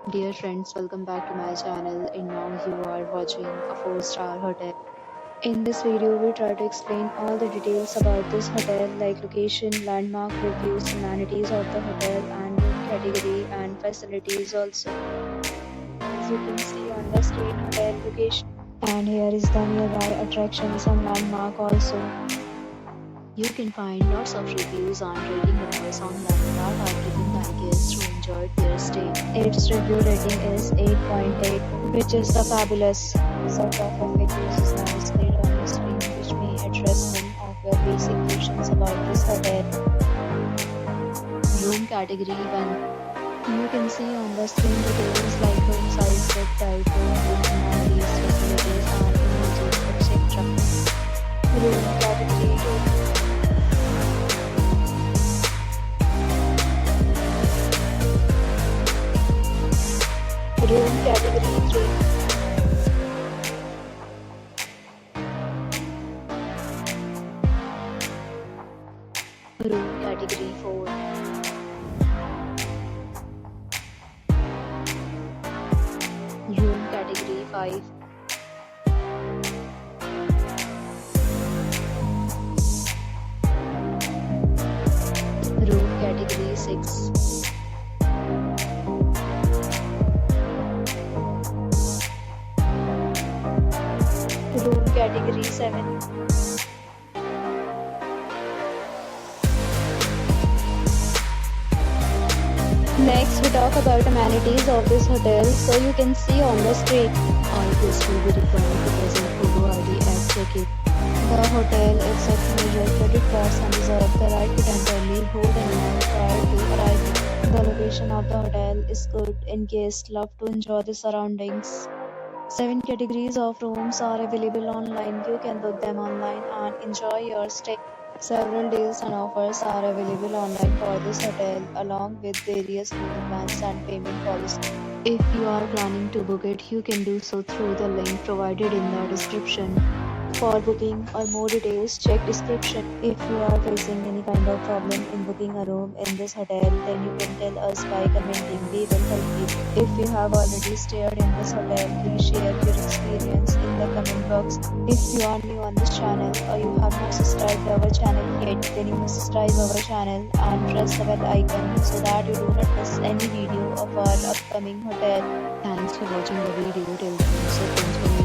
Dear friends, welcome back to my channel, and now you are watching a 4-star hotel. In this video, we try to explain all the details about this hotel like location, landmark reviews, amenities of the hotel and room category and facilities also. As you can see on the screen, hotel location. And here is the nearby attractions and landmark also. You can find lots of reviews and rating numbers online that are given by guests who enjoyed their stay. Its review rating is 8.8, which is the fabulous. Set of FAQs is now displayed on the screen, which may address some of your basic questions about this hotel. Room category 1. You can see on the screen details like room size, bed type, room amenities, facilities, and images, etc. Room category 2. Room category 3. Room category 4. Room category 5. Room category 6. Room category 7. Next, we talk about amenities of this hotel. So you can see on the screen, all guests will be required to present photo ID at check-in. The hotel accepts major credit cards and reserves the right to temporarily hold an amount prior to arrival. The location of the hotel is good and guests love to enjoy the surroundings. 7 categories of rooms are available online. You can book them online and enjoy your stay. Several deals and offers are available online for this hotel, along with various room plans and payment policies. If you are planning to book it, you can do so through the link provided in the description. For booking or more details, check description. If you are facing any kind of problem in booking a room in this hotel, then you can tell us by commenting. We will help you. If you have already stayed in this hotel, please share your experience in the comment box. If you are new on this channel or you have not subscribed to our channel yet, then you must subscribe our channel and press the bell icon so that you do not miss any video of our upcoming hotel. Thanks for watching the video till then. So friends,